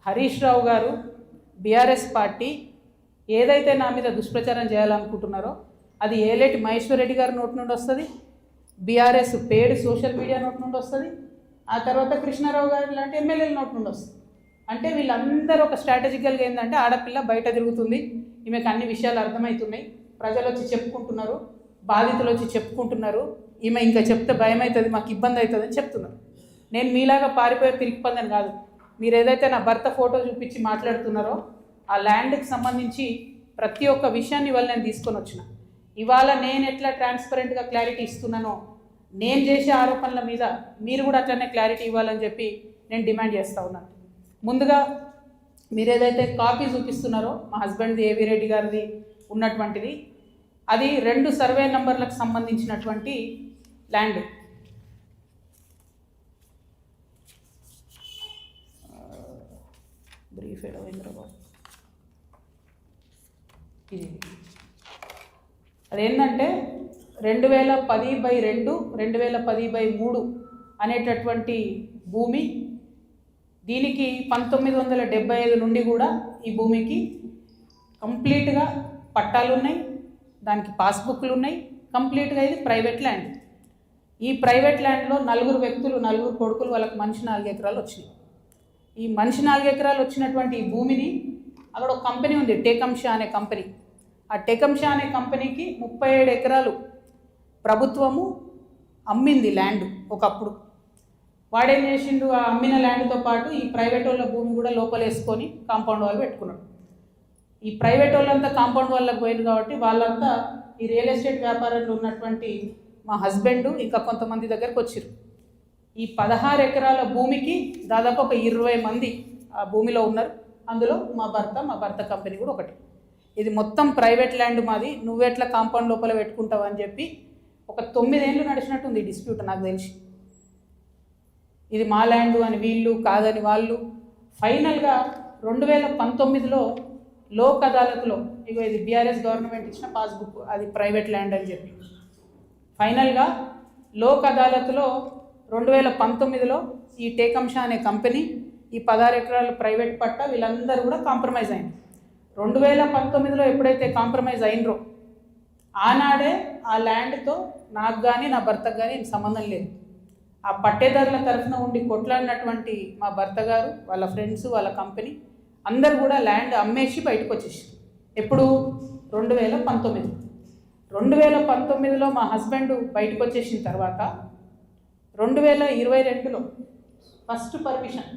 హరీష్ రావు గారు BRS party ఏదైతే నా మీద దుష్ప్రచారం చేయాలనుకుంటున్నారో అది ఏలేటి మహేశ్వర్ రెడ్డి గారి నోటి నుండి వస్తుంది, బీఆర్ఎస్ పేడ్ సోషల్ మీడియా నోటి నుండి వస్తుంది, ఆ తర్వాత కృష్ణారావు గారు లాంటి ఎమ్మెల్యేల నోటి నుండి వస్తుంది. అంటే వీళ్ళందరూ ఒక స్ట్రాటజికల్గా ఏంటంటే ఆడపిల్ల బయట తిరుగుతుంది, ఈమెకు అన్ని విషయాలు అర్థమవుతున్నాయి, ప్రజలు వచ్చి చెప్పుకుంటున్నారు, బాధితులు వచ్చి చెప్పుకుంటున్నారు, ఈమె ఇంకా చెప్తే భయం అవుతుంది, మాకు ఇబ్బంది అవుతుంది అని చెప్తున్నారు. నేను మీలాగా పారిపోయే పిరికిపందని కాదు. మీరు ఏదైతే నా భర్త ఫోటో చూపించి మాట్లాడుతున్నారో ఆ ల్యాండ్కి సంబంధించి ప్రతి ఒక్క విషయాన్ని ఇవాళ నేను తీసుకొని వచ్చిన. ఇవాళ నేను ఎట్లా ట్రాన్స్పరెంట్గా క్లారిటీ ఇస్తున్నానో నేను చేసే ఆరోపణల మీద మీరు కూడా అట్లనే క్లారిటీ ఇవ్వాలని చెప్పి నేను డిమాండ్ చేస్తూ ఉన్నాను. ముందుగా మీరు ఏదైతే కాపీ చూపిస్తున్నారో మా హస్బెండ్ది ఏవి రెడ్డి గారిది ఉన్నటువంటిది, అది 2 సర్వే నంబర్లకు సంబంధించినటువంటి ల్యాండ్. బ్రీఫ్ ఏడవైంద్రబాబు ఇది అదేంటంటే 2010/2 2010/3 అనేటటువంటి భూమి. దీనికి 1975 నుండి కూడా ఈ భూమికి కంప్లీట్గా పట్టాలు ఉన్నాయి, దానికి పాస్బుక్లు ఉన్నాయి, కంప్లీట్గా ఇది ప్రైవేట్ ల్యాండ్. ఈ ప్రైవేట్ ల్యాండ్లో 4 వ్యక్తులు, 4 కొడుకులు, వాళ్ళకి మనిషి 4 ఎకరాలు వచ్చినాయి. ఈ మనిషి 4 ఎకరాలు వచ్చినటువంటి ఈ భూమిని అక్కడ ఒక కంపెనీ ఉంది, టేకంషా అనే కంపెనీ. ఆ టేకంషా అనే కంపెనీకి 37 ఎకరాలు ప్రభుత్వము అమ్మింది ల్యాండ్ ఒకప్పుడు. వాడేం చేసిండు, ఆ అమ్మిన ల్యాండ్తో పాటు ఈ ప్రైవేట్ వాళ్ళ భూమి కూడా లోపలేసుకొని కాంపౌండ్ వాళ్ళు పెట్టుకున్నాడు. ఈ ప్రైవేట్ వాళ్ళంతా కాంపౌండ్ వాళ్ళకి పోయింది కాబట్టి వాళ్ళంతా ఈ రియల్ ఎస్టేట్ వ్యాపారంలో ఉన్నటువంటి మా హస్బెండ్ ఇంకా కొంతమంది దగ్గరకు వచ్చారు. ఈ 16 ఎకరాల భూమికి దాదాపు ఒక 20 మంది ఆ భూమిలో ఉన్నారు. అందులో మా భర్త కంపెనీ కూడా ఒకటి. ఇది మొత్తం ప్రైవేట్ ల్యాండ్ మాది, నువ్వెట్లా కాంపౌండ్ లోపల పెట్టుకుంటావు అని చెప్పి ఒక 9 ఏళ్ళు నడిచినట్టుంది ఈ డిస్ప్యూట్ నాకు తెలిసి. ఇది మా ల్యాండ్ అని వీళ్ళు, కాదని వాళ్ళు. ఫైనల్గా 2019లో లోక్ అదాలత్లో, ఇగో ఇది బీఆర్ఎస్ గవర్నమెంట్ ఇచ్చిన పాస్బుక్, అది ప్రైవేట్ ల్యాండ్ అని చెప్పి ఫైనల్గా లోక్ అదాలత్లో 2019లో ఈ టేకంషా అనే కంపెనీ ఈ 16 ఎకరాల ప్రైవేట్ పట్టా వీళ్ళందరూ కూడా కాంప్రమైజ్ అయింది. 2019లో ఎప్పుడైతే కాంప్రమైజ్ అయినరో ఆనాడే ఆ ల్యాండ్తో నాకు కానీ నా భర్తకు కానీ సంబంధం లేదు. ఆ పట్టేదారుల తరఫున ఉండి కొట్లాడినటువంటి మా భర్త గారు, వాళ్ళ ఫ్రెండ్స్, వాళ్ళ కంపెనీ అందరు కూడా ల్యాండ్ అమ్మేసి బయటకు వచ్చేసి. ఎప్పుడు 2019లో మా హస్బెండ్ బయటకు వచ్చేసిన తర్వాత 2022లో ఫస్ట్ పర్మిషన్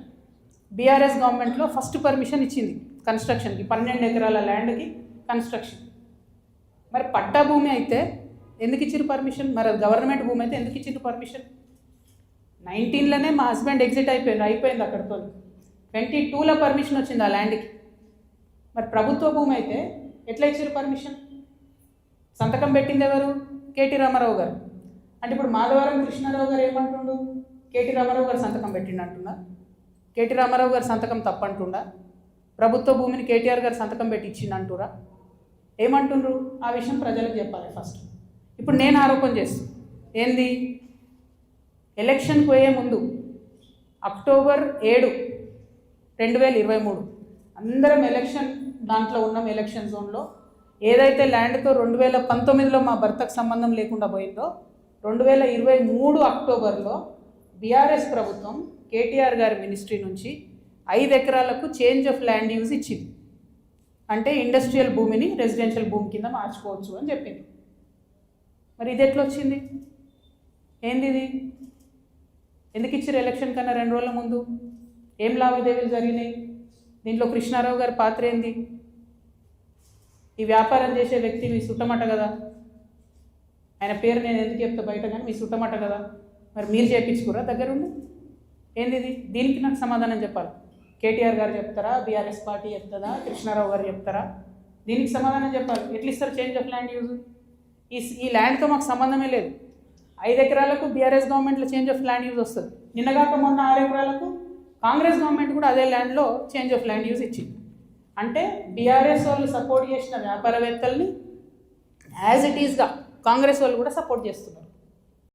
బీఆర్ఎస్ గవర్నమెంట్లో ఫస్ట్ పర్మిషన్ ఇచ్చింది కన్స్ట్రక్షన్కి, 12 ఎకరాల ల్యాండ్కి కన్స్ట్రక్షన్. మరి పట్టా భూమి అయితే ఎందుకు ఇచ్చారు పర్మిషన్? మరి అది గవర్నమెంట్ భూమి అయితే ఎందుకు ఇచ్చారు పర్మిషన్? 19లోనే మా హస్బెండ్ ఎగ్జిట్ అయిపోయింది అక్కడితో. 22లో పర్మిషన్ వచ్చింది ఆ ల్యాండ్కి. మరి ప్రభుత్వ భూమి అయితే ఎట్లా ఇచ్చారు పర్మిషన్? సంతకం పెట్టింది ఎవరు? కేటీ రామారావు గారు. అంటే ఇప్పుడు మాధవరం కృష్ణారావు గారు ఏమంటుండు? కేటీ రామారావు గారు సంతకం పెట్టిండు అంటున్నా. కేటీ రామారావు గారు సంతకం తప్పంటుండా? ప్రభుత్వ భూమిని కేటీఆర్ గారు సంతకం పెట్టి ఇచ్చిండు అంటురా? ఏమంటుండ్రు? ఆ విషయం ప్రజలకు చెప్పాలి ఫస్ట్. ఇప్పుడు నేను ఆరోపణ చేస్తాను ఏంది, ఎలక్షన్కి పోయే ముందు అక్టోబర్ 7, 2023 అందరం ఎలక్షన్ దాంట్లో ఉన్నాం. ఎలక్షన్ జోన్లో ఏదైతే ల్యాండ్తో 2019లో మా భర్తకు సంబంధం లేకుండా పోయిందో 2023 అక్టోబర్లో బీఆర్ఎస్ ప్రభుత్వం కేటీఆర్ గారి మినిస్ట్రీ నుంచి 5 ఎకరాలకు చేంజ్ ఆఫ్ ల్యాండ్ యూజ్ ఇచ్చింది. అంటే ఇండస్ట్రియల్ భూమిని రెసిడెన్షియల్ భూమి కింద మార్చుకోవచ్చు అని చెప్పింది. మరి ఇది ఎట్లా వచ్చింది? ఏంది ఇది? ఎందుకు ఇచ్చారు ఎలక్షన్ కన్నా 2 రోజుల ముందు? ఏం లావాదేవీలు జరిగినాయి? దీంట్లో కృష్ణారావు గారి పాత్ర ఏంది? ఈ వ్యాపారం చేసే వ్యక్తి మీ సుట్టమట కదా, ఆయన పేరు నేను ఎందుకు చెప్తా బయట, కానీ మీ సుట్టమట కదా. మరి మీరు చేయించుకురా దగ్గరుండి? ఏంది ఇది? దీనికి నాకు సమాధానం చెప్పాలి. కేటీఆర్ గారు చెప్తారా, బీఆర్ఎస్ పార్టీ చెప్తుందా, కృష్ణారావు గారు చెప్తారా? దీనికి సమాధానం చెప్పాలి. ఎట్లా ఇస్తారు చేంజ్ ఆఫ్ ల్యాండ్ యూజ్? ఈ ల్యాండ్తో మాకు సంబంధమే లేదు. 5 ఎకరాలకు బీఆర్ఎస్ గవర్నమెంట్లో చేంజ్ ఆఫ్ ల్యాండ్ యూజ్ వస్తుంది. నిన్నగాక మొన్న 6 ఎకరాలకు కాంగ్రెస్ గవర్నమెంట్ కూడా అదే ల్యాండ్లో చేంజ్ ఆఫ్ ల్యాండ్ యూజ్ ఇచ్చింది. అంటే బీఆర్ఎస్ వాళ్ళు సపోర్ట్ చేసిన వ్యాపారవేత్తల్ని యాజ్ ఇట్ ఈస్గా కాంగ్రెస్ వాళ్ళు కూడా సపోర్ట్ చేస్తున్నారు.